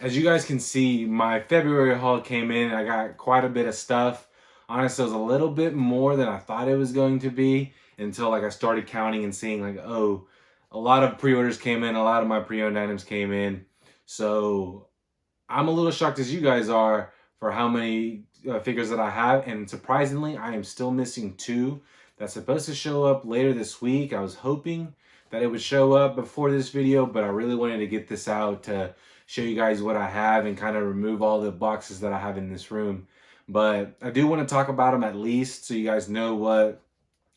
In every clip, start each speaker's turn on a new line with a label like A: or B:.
A: as you guys can see, my February haul came in and I got quite a bit of stuff. Honestly, it was a little bit more than I thought it was going to be until like I started counting and seeing like, oh, a lot of pre-orders came in, a lot of my pre-owned items came in. So I'm a little shocked as you guys are for how many figures that I have. And surprisingly, I am still missing two that's supposed to show up later this week. I was hoping that it would show up before this video, but I really wanted to get this out to show you guys what I have and kind of remove all the boxes that I have in this room. But I do want to talk about them at least so you guys know what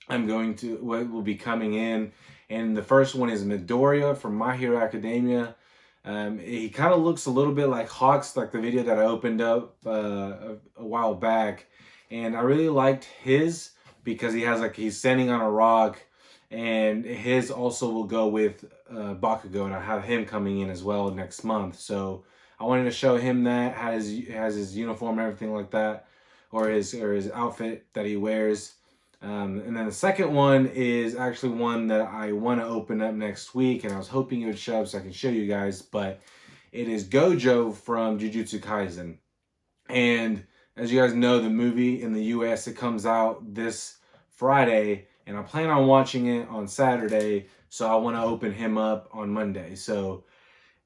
A: what will be coming in. And the first one is Midoriya from My Hero Academia. He kind of looks a little bit like Hawks, like the video that I opened up a while back. And I really liked his because he has like, he's standing on a rock, and his also will go with Bakugo, and I have him coming in as well next month. So I wanted to show him that, has his uniform and everything like that, or his outfit that he wears. And then the second one is actually one that I want to open up next week, and I was hoping it would show up so I can show you guys, but it is Gojo from Jujutsu Kaisen. And as you guys know, the movie in the US, it comes out this Friday, and I plan on watching it on Saturday, so I want to open him up on Monday. So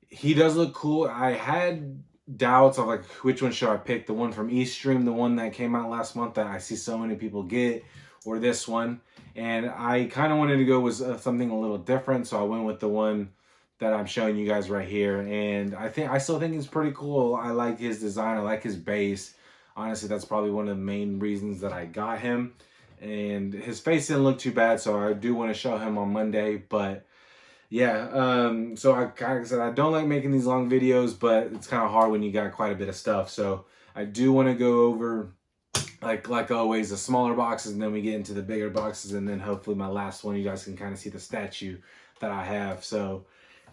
A: he does look cool. I had doubts of like which one should I pick, the one from East Stream, the one that came out last month that I see so many people get, or this one. And I kind of wanted to go with something a little different, so I went with the one that I'm showing you guys right here. And I still think it's pretty cool. I like his design, I like his base. Honestly, that's probably one of the main reasons that I got him. And his face didn't look too bad, so I do want to show him on Monday. But yeah, so I kind of said I don't like making these long videos, but it's kind of hard when you got quite a bit of stuff. So I do want to go over, like always, the smaller boxes, and then we get into the bigger boxes, and then hopefully my last one, you guys can kind of see the statue that I have. So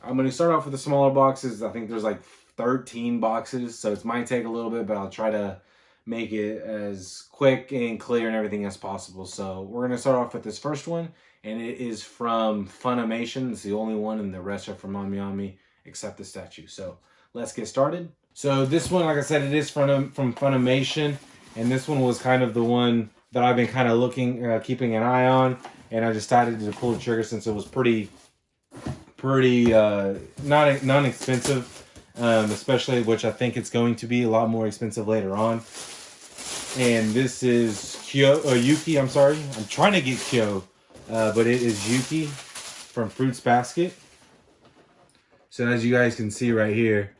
A: I'm going to start off with the smaller boxes. I think there's like 13 boxes, so it might take a little bit, but I'll try to make it as quick and clear and everything as possible. So we're going to start off with this first one, and it is from Funimation. It's the only one, and the rest are from Mami except the statue. So let's get started. So this one, like I said, it is from Funimation, and this one was kind of the one that I've been kind of keeping an eye on, and I decided to pull the trigger since it was pretty non-expensive, especially, which I think it's going to be a lot more expensive later on. And this is Yuki, I'm sorry. I'm trying to get Kyo, but it is Yuki from Fruits Basket. So as you guys can see right here,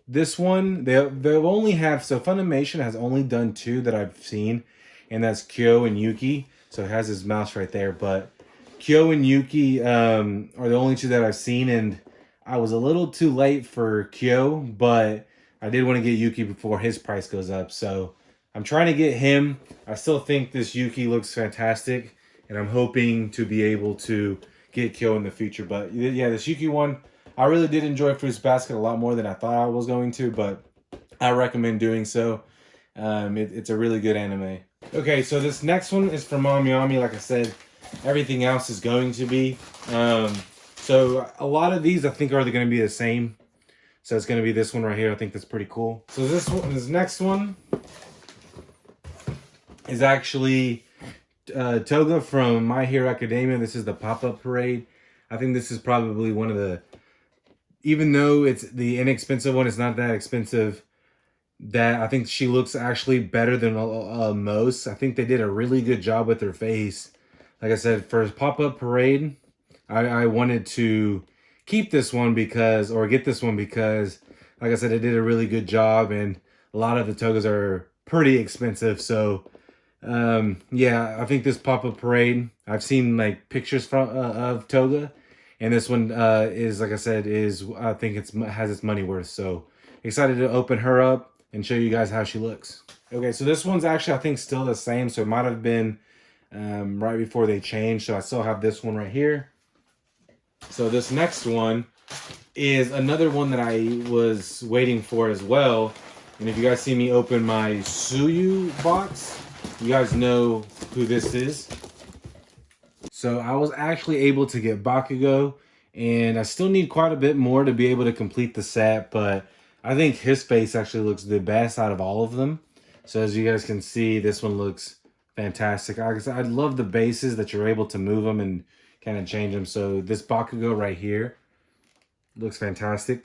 A: this one, they'll only have, so Funimation has only done two that I've seen, and that's Kyo and Yuki. So it has his mouse right there, but Kyo and Yuki are the only two that I've seen, and I was a little too late for Kyo, but I did want to get Yuki before his price goes up. So I'm trying to get him. I still think this Yuki looks fantastic, and I'm hoping to be able to get Kyo in the future. But yeah, this Yuki one, I really did enjoy Fruits Basket a lot more than I thought I was going to, but I recommend doing so. It's a really good anime. Okay, so this next one is from Mami. Like I said, everything else is going to be. So a lot of these I think are going to be the same. So it's going to be this one right here. I think that's pretty cool. So this next one is actually Toga from My Hero Academia. This is the pop-up parade. I think this is probably one of the, even though it's the inexpensive one, it's not that expensive, that I think she looks actually better than most. I think they did a really good job with her face. Like I said, for pop-up parade, I wanted to keep this one because, or get this one because, like I said, it did a really good job, and a lot of the Togas are pretty expensive. So yeah, I think this pop-up parade, I've seen like pictures of Toga, and this one is, like I said, I think has its money worth. So excited to open her up and show you guys how she looks. Okay, so this one's actually, I think, still the same, so it might have been right before they changed. So I still have this one right here. So this next one is another one that I was waiting for as well. And if you guys see me open my Suyu box, you guys know who this is. So I was actually able to get Bakugo And I still need quite a bit more to be able to complete the set, but I think his face actually looks the best out of all of them. So as you guys can see, this one looks fantastic. Like I said, I love the bases that you're able to move them and kind of change them. So this Bakugo right here looks fantastic.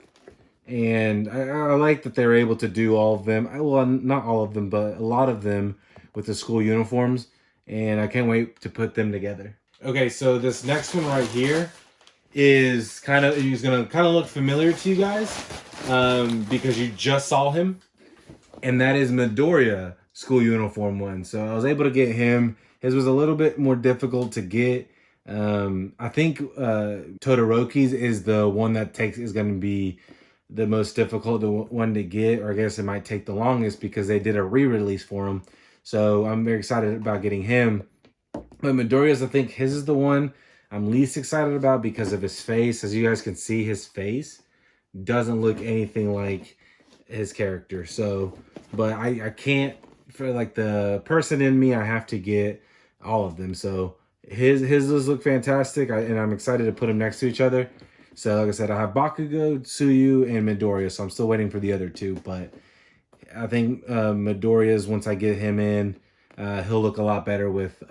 A: And I like that they're able to do all of them. Well, not all of them, but a lot of them with the school uniforms. And I can't wait to put them together. Okay, so this next one right here is he's gonna kind of look familiar to you guys because you just saw him, and that is Midoriya school uniform one. So I was able to get him. His was a little bit more difficult to get. I think Todoroki's is the one that is going to be the most difficult one to get, or I guess it might take the longest because they did a re-release for him. So I'm very excited about getting him. But Midoriya's, I think his is the one I'm least excited about because of his face. As you guys can see, his face doesn't look anything like his character. So, but I can't, for like the person in me, I have to get all of them. So his does look fantastic, and I'm excited to put them next to each other. So like I said, I have Bakugo, Tsuyu, and Midoriya. So I'm still waiting for the other two, but I think Midoriya's, once I get him in, he'll look a lot better with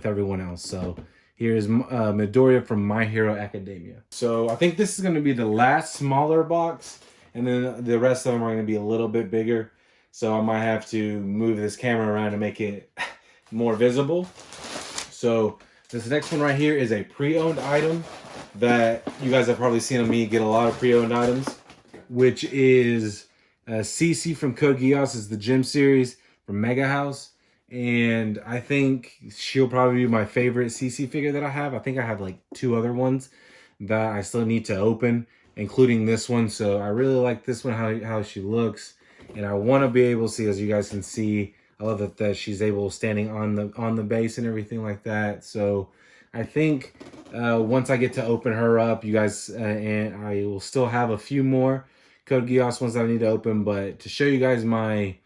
A: everyone else. So here's Midoriya from My Hero Academia. So I think this is going to be the last smaller box, and then the rest of them are going to be a little bit bigger. So I might have to move this camera around to make it more visible. So this next one right here is a pre-owned item that you guys have probably seen on me get a lot of pre-owned items, which is CC from Code Geass. Is the gym series from Mega House. And I think she'll probably be my favorite CC figure that I have. I think I have like 2 other ones that I still need to open, including this one. So I really like this one, how she looks. And I want to be able to see, as you guys can see, I love that she's able standing on the base and everything like that. So I think once I get to open her up, you guys, and I will still have a few more Code Geass ones that I need to open. But to show you guys my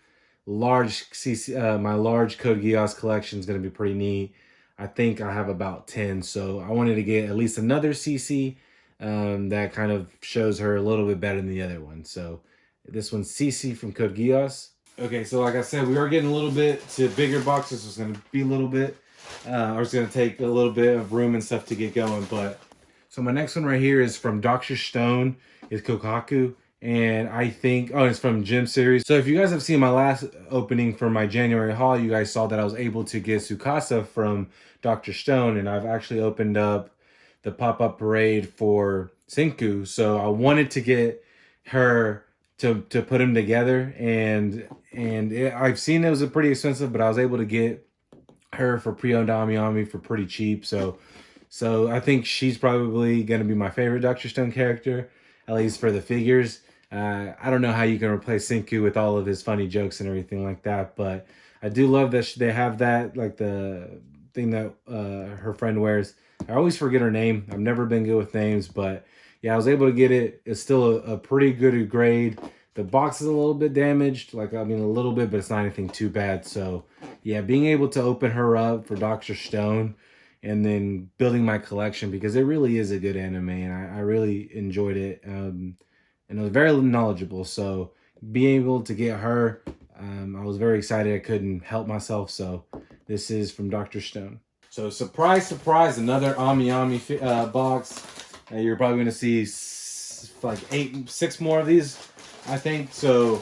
A: large my large Code Geass collection is going to be pretty neat. I think I have about 10, so I wanted to get at least another CC that kind of shows her a little bit better than the other one. So this one's CC from Code Geass. Okay, so like I said, we are getting a little bit to bigger boxes. It's going to be a little bit, or it's going to take a little bit of room and stuff to get going. But so my next one right here is from Dr. Stone, is Kokaku. And I think, it's from Gym Series. So if you guys have seen my last opening for my January haul, you guys saw that I was able to get Tsukasa from Dr. Stone. And I've actually opened up the pop-up parade for Senku. So I wanted to get her to put them together. And I've seen it was a pretty expensive, but I was able to get her for pre-owned Ami for pretty cheap. So I think she's probably going to be my favorite Dr. Stone character, at least for the figures. I don't know how you can replace Senku with all of his funny jokes and everything like that, but I do love that they have that, like the thing that her friend wears. I always forget her name. I've never been good with names, but yeah, I was able to get it. It's still a pretty good grade. The box is a little bit damaged, a little bit, but it's not anything too bad. So yeah, being able to open her up for Dr. Stone and then building my collection, because it really is a good anime, and I really enjoyed it. And it was very knowledgeable. So being able to get her, I was very excited. I couldn't help myself. So this is from Dr. Stone. So surprise, surprise, another Ami box. You're probably going to see like 6 more of these, I think. So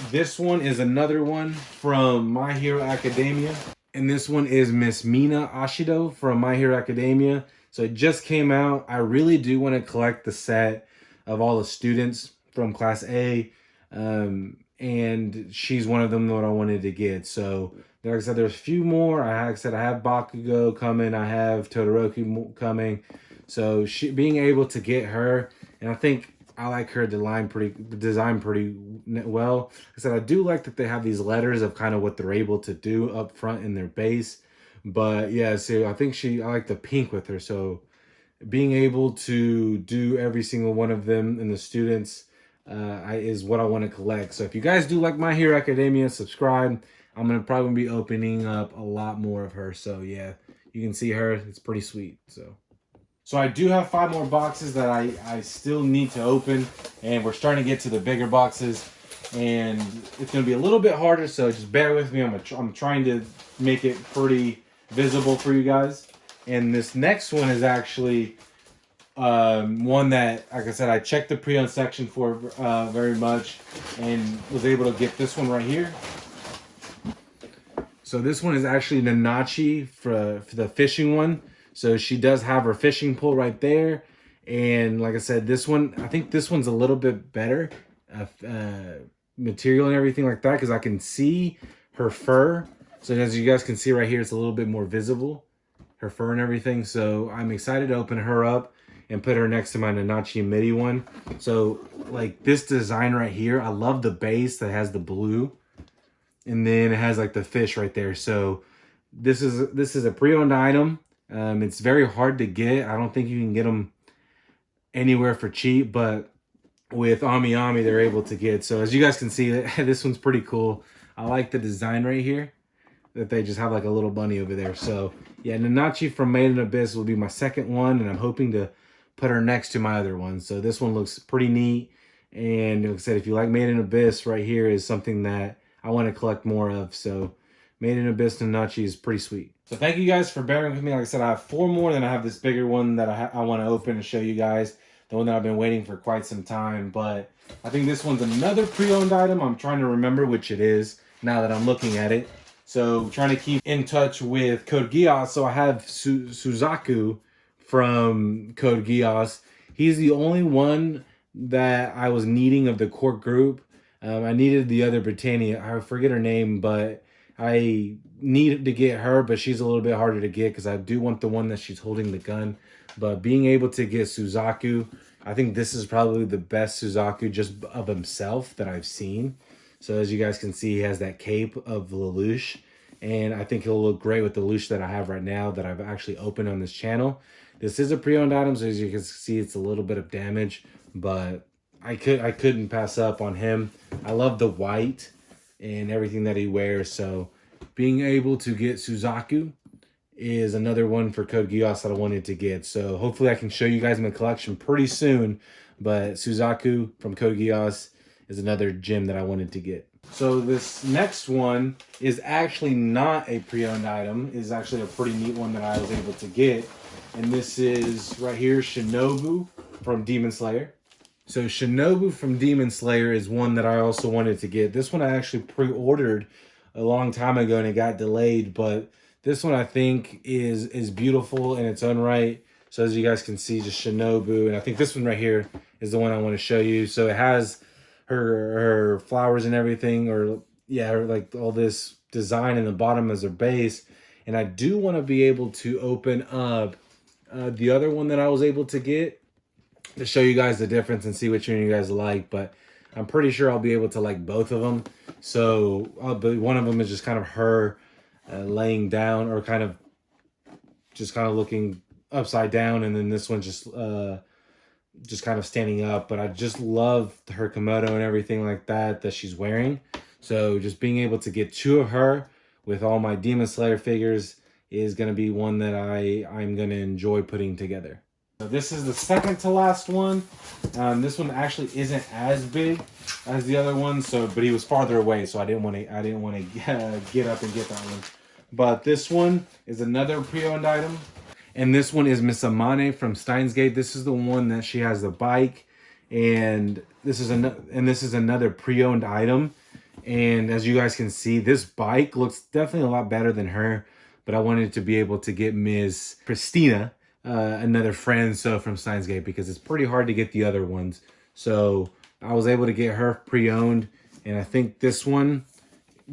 A: this one is another one from My Hero Academia. And this one is Miss Mina Ashido from My Hero Academia. So it just came out. I really do want to collect the set of all the students from Class A. And she's one of them that I wanted to get. So like I said, there's a few more. I have Bakugo coming. I have Todoroki coming. So being able to get her, and I think I like her design pretty well. I said I do like that they have these letters of kind of what they're able to do up front in their base. But yeah, so I think I like the pink with her. So being able to do every single one of them and the students is what I want to collect. So if you guys do like My Hero Academia, subscribe. I'm going to probably be opening up a lot more of her. So yeah, you can see her. It's pretty sweet. So So I do have 5 more boxes that I still need to open, and we're starting to get to the bigger boxes, and it's going to be a little bit harder, so just bear with me. I'm trying to make it pretty visible for you guys. And this next one is actually one that, like I said, I checked the pre-owned section for very much, and was able to get this one right here. So this one is actually Nanachi for the fishing one. So she does have her fishing pole right there. And like I said, this one, I think this one's a little bit better material and everything like that, because I can see her fur. So as you guys can see right here, it's a little bit more visible, her fur and everything. So I'm excited to open her up and put her next to my Nanachi MIDI one. So like this design right here, I love the base that has the blue. And then it has like the fish right there. So this is a pre-owned item. It's very hard to get. I don't think you can get them anywhere for cheap, but with Ami Ami, they're able to get. So as you guys can see, this one's pretty cool. I like the design right here, that they just have like a little bunny over there. So yeah, Nanachi from Made in Abyss will be my second one, and I'm hoping to put her next to my other one. So this one looks pretty neat. And like I said, if you like Made in Abyss, right here is something that I want to collect more of. So Made in Abyss Nanachi is pretty sweet. So thank you guys for bearing with me. Like I said, I have 4 more, then I have this bigger one that I want to open and show you guys. The one that I've been waiting for quite some time. But I think this one's another pre-owned item. I'm trying to remember which it is now that I'm looking at it. So trying to keep in touch with Code Geass. So I have Suzaku from Code Geass. He's the only one that I was needing of the core group. I needed the other Britannia. I forget her name, but I needed to get her, but she's a little bit harder to get because I do want the one that she's holding the gun. But being able to get Suzaku, I think this is probably the best Suzaku just of himself that I've seen. So as you guys can see, he has that cape of Lelouch, and I think he'll look great with the Lelouch that I have right now that I've actually opened on this channel. This is a pre-owned item, so as you can see, it's a little bit of damage, but I couldn't pass up on him. I love the white and everything that he wears, so being able to get Suzaku is another one for Code Geass that I wanted to get. So hopefully I can show you guys my collection pretty soon, but Suzaku from Code Geass is another gem that I wanted to get. So this next one is actually not a pre-owned item. It is actually a pretty neat one that I was able to get. And this is right here, Shinobu from Demon Slayer. So Shinobu from Demon Slayer is one that I also wanted to get. This one I actually pre-ordered a long time ago and it got delayed, but this one I think is beautiful in its own right. So as you guys can see, just Shinobu, and I think this one right here is the one I want to show you. So it has her flowers and everything, or yeah, like all this design in the bottom as her base. And I do want to be able to open up the other one that I was able to get to show you guys the difference and see which one you guys like, but I'm pretty sure I'll be able to like both of them. So but one of them is just kind of her laying down, or kind of looking upside down, and then this one's just kind of standing up. But I just love her Komodo and everything like that she's wearing. So just being able to get 2 of her with all my Demon Slayer figures is going to be one that I'm going to enjoy putting together. So this is the second to last one. This one actually isn't as big as the other one, but he was farther away, so I didn't want to get up and get that one. But this one is another pre-owned item, and this one is Miss Amane from Steins Gate. This is the one that she has the bike, and this is another pre-owned item. And as you guys can see, this bike looks definitely a lot better than her, but I wanted to be able to get Miss Christina, another friend from Steins Gate, because it's pretty hard to get the other ones. So I was able to get her pre-owned, and I think this one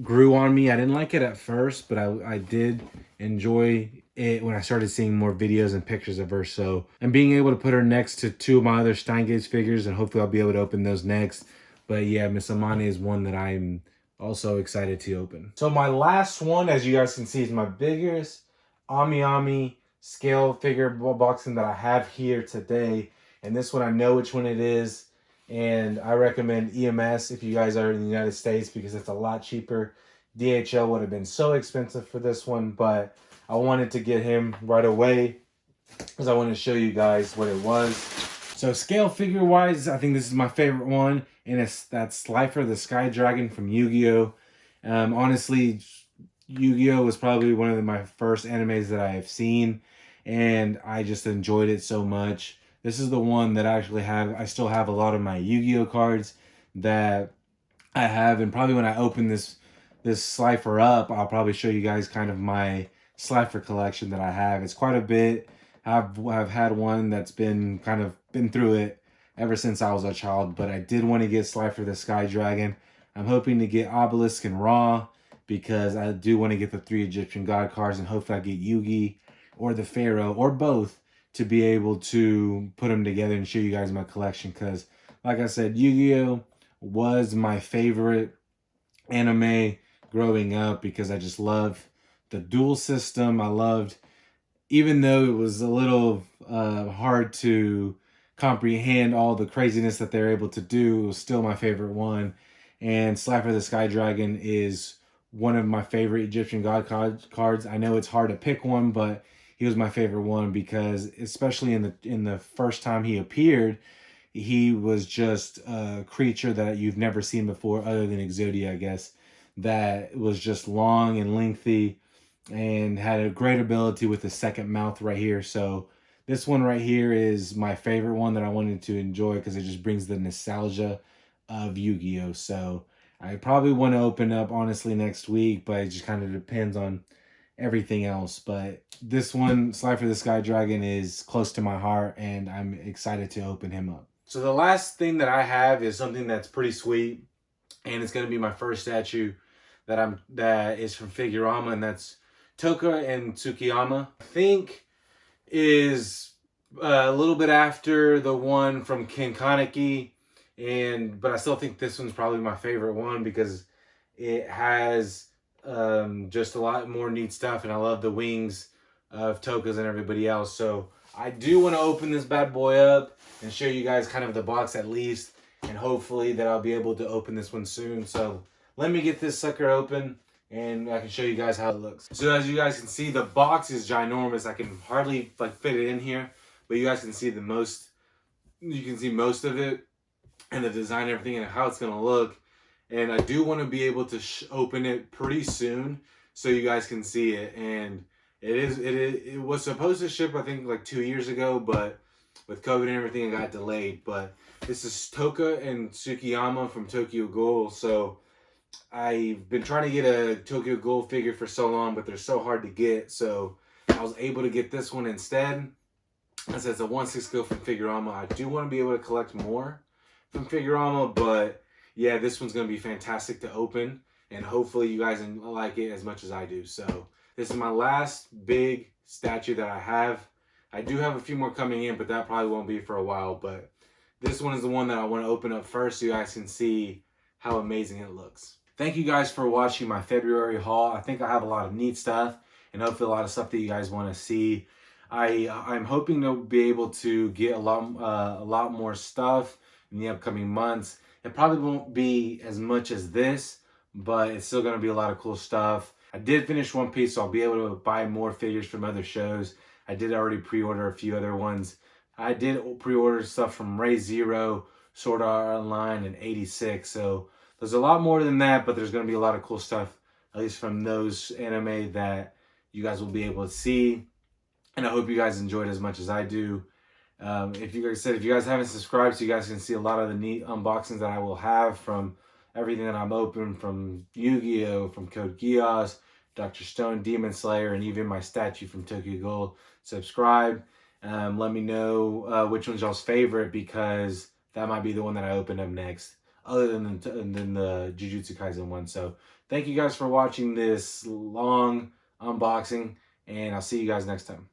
A: grew on me. I didn't like it at first, but I did enjoy it when I started seeing more videos and pictures of her. So I'm being able to put her next to 2 of my other Steins Gate figures, and hopefully I'll be able to open those next. But yeah, Miss Amane is one that I'm also excited to open. So my last one, as you guys can see, is my biggest Ami Ami scale figure boxing that I have here today. And this one, I know which one it is. And I recommend EMS if you guys are in the United States, because it's a lot cheaper. DHL would have been so expensive for this one, but I wanted to get him right away. because I want to show you guys what it was. So scale figure wise, I think this is my favorite one, and it's that Slifer the Sky Dragon from Yu-Gi-Oh! Honestly, Yu-Gi-Oh! Was probably one of my first animes that I have seen, and I just enjoyed it so much. This is the one that I still have a lot of my Yu-Gi-Oh! Cards that I have, and probably when I open this Slifer up, I'll probably show you guys kind of my Slifer collection that I have. It's quite a bit. I've had one that's been through it ever since I was a child, but I did want to get Slifer the Sky Dragon. I'm hoping to get Obelisk and Ra because I do want to get the 3 Egyptian God cards, and hopefully I get Yugi or the Pharaoh or both to be able to put them together and show you guys my collection. Because like I said, Yu-Gi-Oh! Was my favorite anime growing up because I just loved the duel system. I loved, even though it was a little hard to comprehend all the craziness that they're able to do, it was still my favorite one. And Slifer the Sky Dragon is one of my favorite Egyptian god cards. I know it's hard to pick one, but he was my favorite one because, especially in the first time he appeared, he was just a creature that you've never seen before, other than Exodia, I guess, that was just long and lengthy and had a great ability with the second mouth right here. So this one right here is my favorite one that I wanted to enjoy because it just brings the nostalgia of Yu-Gi-Oh! So I probably want to open up, honestly, next week, but it just kind of depends on everything else. But this one, Slifer the Sky Dragon, is close to my heart, and I'm excited to open him up. So the last thing that I have is something that's pretty sweet, and it's going to be my first statue that is from Figurama, and that's Toka and Tsukiyama. I think is a little bit after the one from Kinkaneki, but I still think this one's probably my favorite one because it has just a lot more neat stuff, and I love the wings of Toka's and everybody else. So I do want to open this bad boy up and show you guys kind of the box at least, and hopefully that I'll be able to open this one soon. So let me get this sucker open and I can show you guys how it looks. So as you guys can see, the box is ginormous. I can hardly fit it in here, but you guys can see most of it and the design and everything and how it's gonna look. And I do want to be able to open it pretty soon so you guys can see it. And it was supposed to ship, I think, like 2 years ago, but with COVID and everything, it got delayed. But this is Toka and Tsukiyama from Tokyo Ghoul. So I've been trying to get a Tokyo Ghoul figure for so long, but they're so hard to get. So I was able to get this one instead. This is a 1/6 go from Figurama. I do want to be able to collect more from Figurama, but yeah, this one's going to be fantastic to open, and hopefully you guys like it as much as I do. So this is my last big statue that I have. I do have a few more coming in, but that probably won't be for a while. But this one is the one that I want to open up first so you guys can see how amazing it looks. Thank you guys for watching my February haul. I think I have a lot of neat stuff and hopefully a lot of stuff that you guys want to see. I'm hoping to be able to get a lot more stuff in the upcoming months. It probably won't be as much as this, but it's still going to be a lot of cool stuff. I did finish One Piece, so I'll be able to buy more figures from other shows. I did already pre-order a few other ones. I did pre-order stuff from Ray Zero, Sword Art Online, and 86. So there's a lot more than that, but there's going to be a lot of cool stuff, at least from those anime, that you guys will be able to see. And I hope you guys enjoyed as much as I do. If you guys haven't subscribed, so you guys can see a lot of the neat unboxings that I will have from everything that I'm open, from Yu-Gi-Oh!, from Code Geass, Dr. Stone, Demon Slayer, and even my statue from Tokyo Ghoul. Subscribe. Let me know which one's y'all's favorite, because that might be the one that I open up next, other than the Jujutsu Kaisen one. So thank you guys for watching this long unboxing, and I'll see you guys next time.